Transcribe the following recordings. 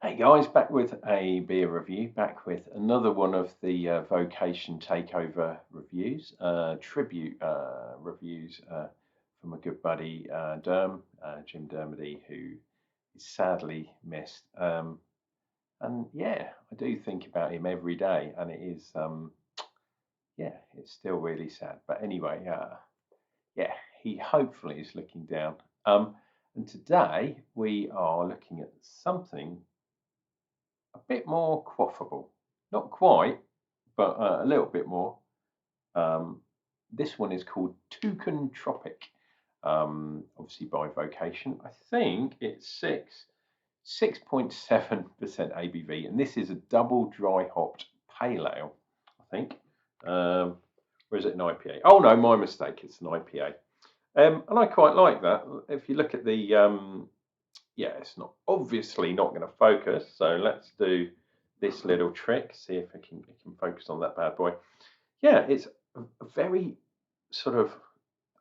Hey guys, back with a beer review, back with another one of the Vocation Takeover reviews, tribute reviews from a good buddy, Jim Dermody, who is sadly missed. And yeah, I do think about him every day, and it is, yeah, it's still really sad. But anyway, yeah, he hopefully is looking down. And today we are looking at something a bit more quaffable. Not quite, but a little bit more. This one is called Toucan Tropic, obviously by Vocation. I think it's 6.7% ABV, and this is a double dry hopped pale ale, I think. Or is it an IPA? Oh no, my mistake. It's an IPA. And I quite like that. If you look at the yeah, it's not obviously not going to focus. So let's do this little trick. See if it can focus on that bad boy. Yeah, it's a very sort of,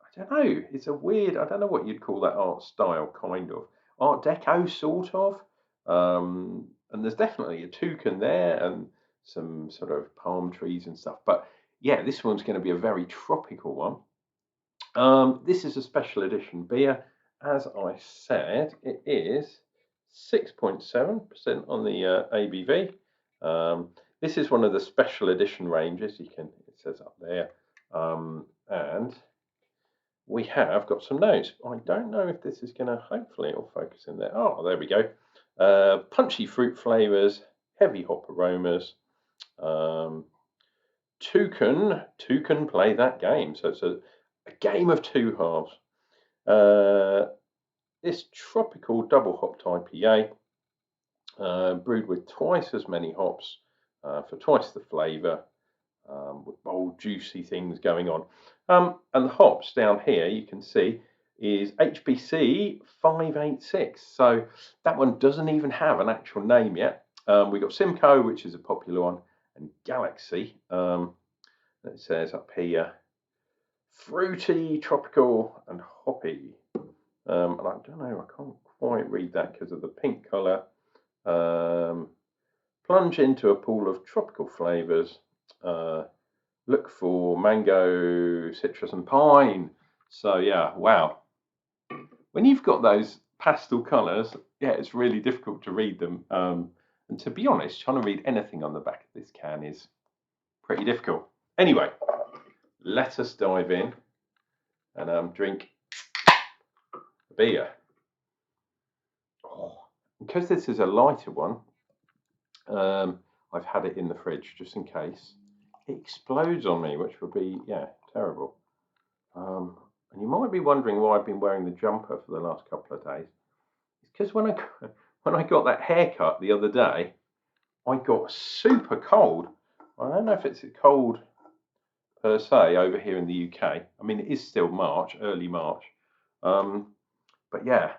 I don't know. It's a weird. I don't know what you'd call that art style. Kind of Art Deco, sort of. And there's definitely a toucan there and some sort of palm trees and stuff. But yeah, this one's going to be a very tropical one. This is a special edition beer. As I said, it is 6.7% on the ABV. This is one of the special edition ranges. It says up there, and we have got some notes. I don't know if this is going to. Hopefully, it'll focus in there. Oh, there we go. Punchy fruit flavors, heavy hop aromas. Toucan play that game. So it's a game of two halves. This tropical double hopped IPA, brewed with twice as many hops for twice the flavour, with bold, juicy things going on. And the hops down here, you can see, is HBC 586. So that one doesn't even have an actual name yet. We've got Simcoe, which is a popular one, and Galaxy. It says up here, fruity, tropical, and hoppy. And I don't know, I can't quite read that because of the pink colour. Plunge into a pool of tropical flavours. Look for mango, citrus, and pine. So yeah, wow. When you've got those pastel colours, yeah, it's really difficult to read them. And to be honest, trying to read anything on the back of this can is pretty difficult. Anyway, let us dive in and drink beer. Oh, because this is a lighter one, I've had it in the fridge just in case it explodes on me, which would be, yeah, terrible. And you might be wondering why I've been wearing the jumper for the last couple of days. It's because when I got that haircut the other day, I got super cold. I don't know if it's a cold per se over here in the UK. I mean, it is still March, early March. But yeah,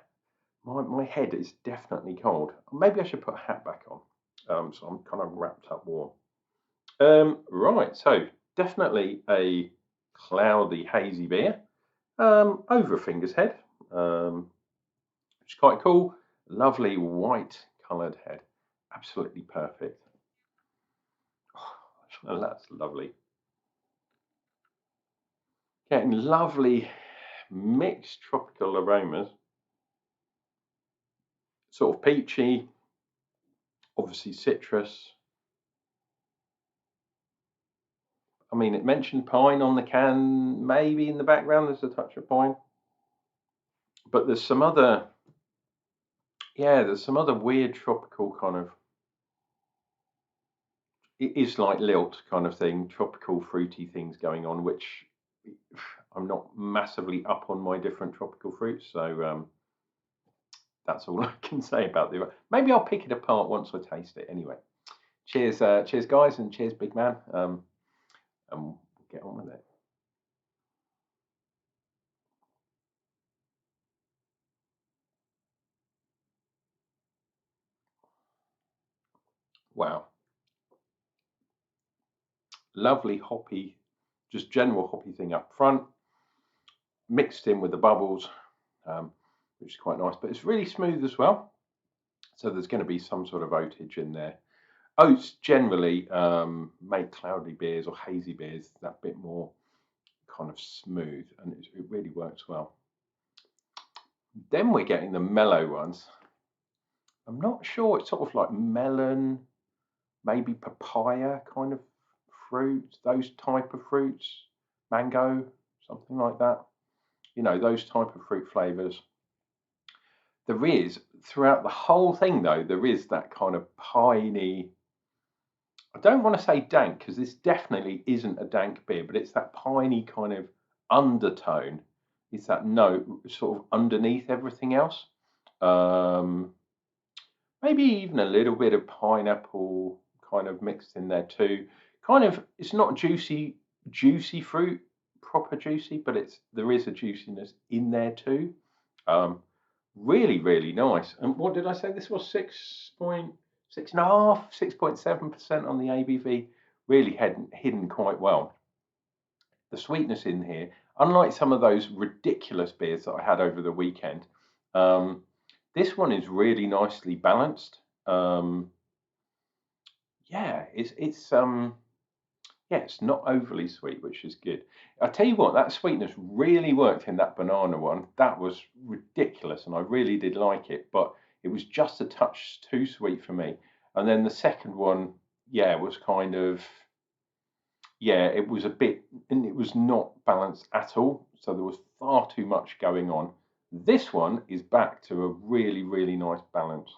my head is definitely cold. Maybe I should put a hat back on. So I'm kind of wrapped up warm. Right, so definitely a cloudy, hazy beer. Over a finger's head, which is quite cool. Lovely white coloured head. Absolutely perfect. Oh, that's lovely. Getting lovely mixed tropical aromas. Sort of peachy, obviously citrus. I mean, it mentioned pine on the can, maybe in the background there's a touch of pine. But there's some other, yeah, there's some other weird tropical kind of, it is like lilt kind of thing, tropical fruity things going on, which I'm not massively up on my different tropical fruits. So that's all I can say about the, maybe I'll pick it apart once I taste it anyway. Cheers, cheers guys, and cheers big man. And we'll get on with it. Wow. Lovely hoppy, just general hoppy thing up front, mixed in with the bubbles, which is quite nice, but it's really smooth as well. So there's going to be some sort of oatage in there. Oats generally make cloudy beers or hazy beers that bit more kind of smooth, and it really works well. Then we're getting the mellow ones. I'm not sure, it's sort of like melon, maybe papaya kind of fruit, those type of fruits, mango, something like that. You know, those type of fruit flavors. There is, throughout the whole thing though, there is that kind of piney, I don't want to say dank because this definitely isn't a dank beer, but it's that piney kind of undertone. It's that note sort of underneath everything else. Maybe even a little bit of pineapple kind of mixed in there too. Kind of, it's not juicy fruit, proper juicy, but there is a juiciness in there too. Really, really nice. And what did I say? This was 6.6.5, 6.7% on the ABV. Really hidden quite well. The sweetness in here, unlike some of those ridiculous beers that I had over the weekend, this one is really nicely balanced. Yeah, it's not overly sweet, which is good. I tell you what, that sweetness really worked in that banana one. That was ridiculous, and I really did like it, but it was just a touch too sweet for me. And then the second one, was kind of, it was a bit, and it was not balanced at all. So there was far too much going on. This one is back to a really, really nice balance.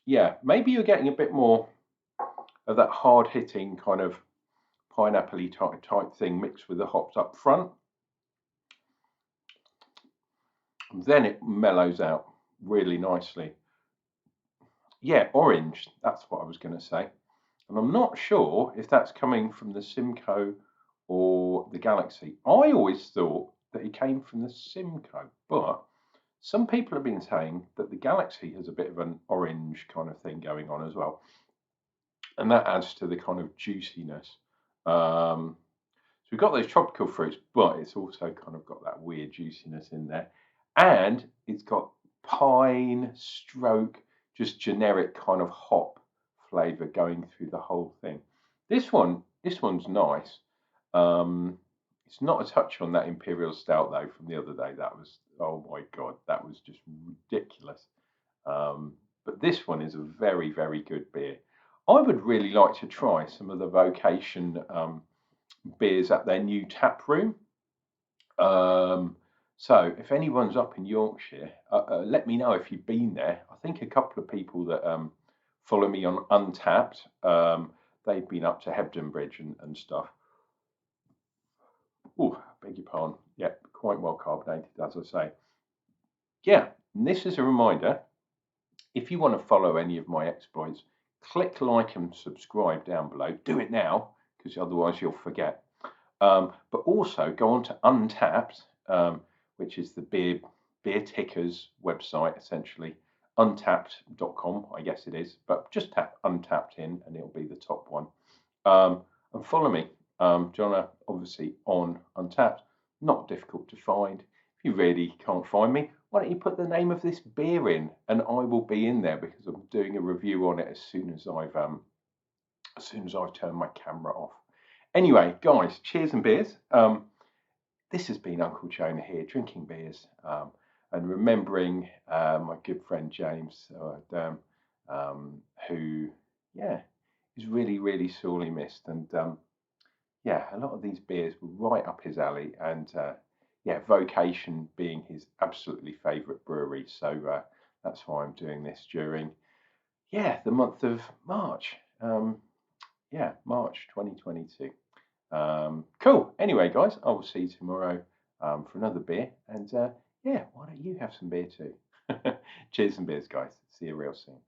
Yeah, maybe you're getting a bit more of that hard-hitting kind of pineapple-y type thing mixed with the hops up front. And then it mellows out really nicely. Yeah, orange, that's what I was going to say. And I'm not sure if that's coming from the Simcoe or the Galaxy. I always thought that it came from the Simcoe, but some people have been saying that the Galaxy has a bit of an orange kind of thing going on as well. And that adds to the kind of juiciness. So we've got those tropical fruits, but it's also kind of got that weird juiciness in there. And it's got pine stroke, just generic kind of hop flavour going through the whole thing. This one's nice. It's not a touch on that Imperial Stout though from the other day. That was, oh my God, that was just ridiculous. But this one is a very, very good beer. I would really like to try some of the Vocation beers at their new tap room. So if anyone's up in Yorkshire, let me know if you've been there. I think a couple of people that follow me on Untapped, they've been up to Hebden Bridge and stuff. Oh, beg your pardon. Yeah, quite well carbonated, as I say. Yeah, and this is a reminder. If you want to follow any of my exploits, click like and subscribe down below. Do it now, because otherwise you'll forget. But also go on to Untapped, which is the beer tickers website, essentially. Untapped.com, I guess it is. But just tap Untapped in and it'll be the top one. And follow me. John, obviously on Untapped. Not difficult to find. If you really can't find me, why don't you put the name of this beer in, and I will be in there because I'm doing a review on it as soon as I've turned my camera off. Anyway, guys, cheers and beers. This has been Unclejona here, drinking beers and remembering my good friend James Derm, who, is really, really sorely missed. And a lot of these beers were right up his alley. And Vocation being his absolutely favourite brewery. So that's why I'm doing this during, the month of March. March 2022. Cool. Anyway, guys, I will see you tomorrow for another beer. And why don't you have some beer too? Cheers and beers, guys. See you real soon.